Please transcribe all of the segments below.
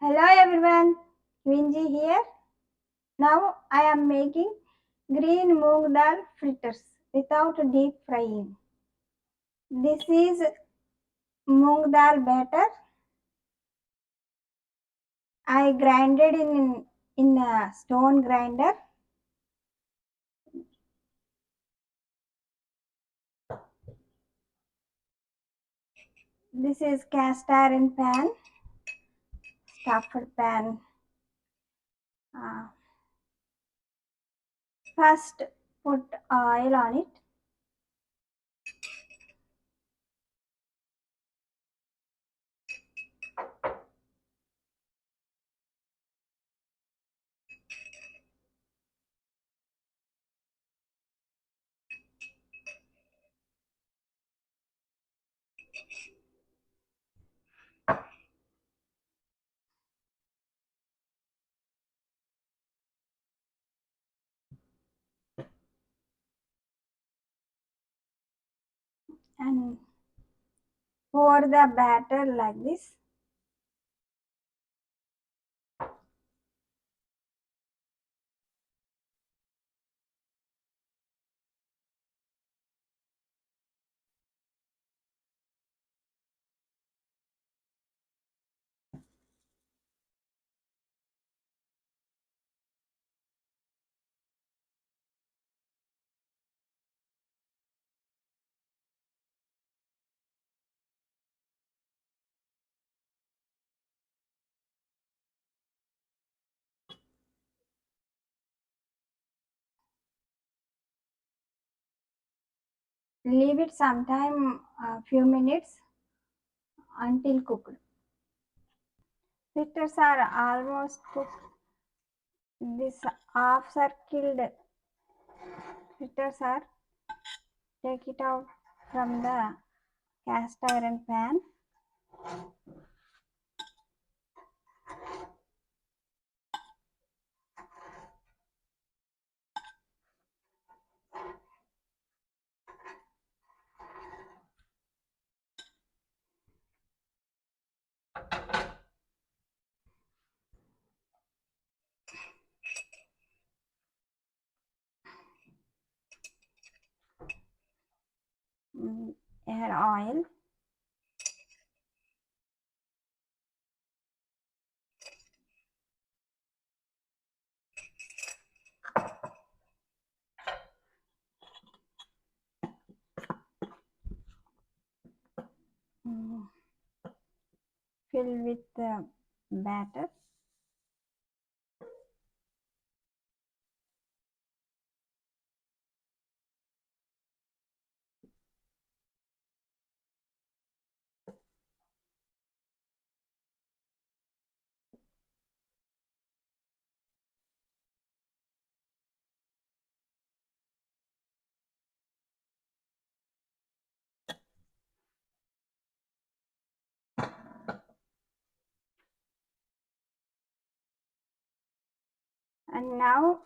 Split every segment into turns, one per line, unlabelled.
Hello everyone, Vinji here. Now I am making green Mung Dal fritters without deep frying. This is Mung Dal batter. I grinded in a stone grinder. This is cast iron pan, stuffed pan. Uh, First put oil on it. And pour the batter like this. Leave it sometime a few minutes until cooked. Fritters are almost cooked. This half circled fritters are take it out from the cast iron pan add oil mm, fill with the batter and now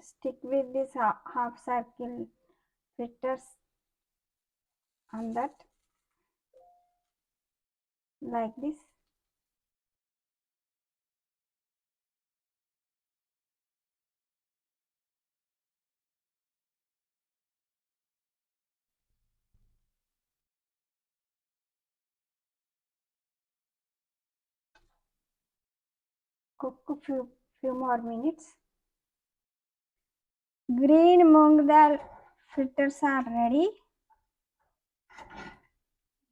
stick with this half circle fritters on that like this. Cook a few more minutes. Green moong dal fritters are ready.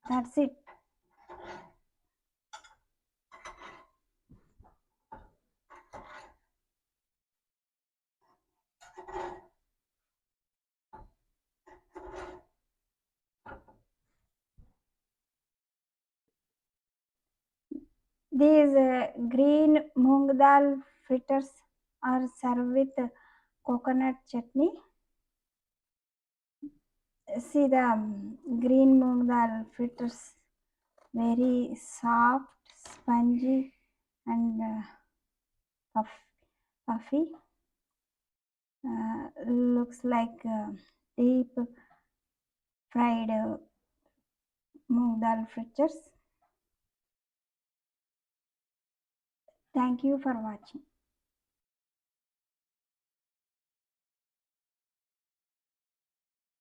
That's it. These green moong dal fritters are served with coconut chutney. See the green moong dal fritters, very soft, spongy, and puffy. Looks like deep fried moong dal fritters. Thank you for watching.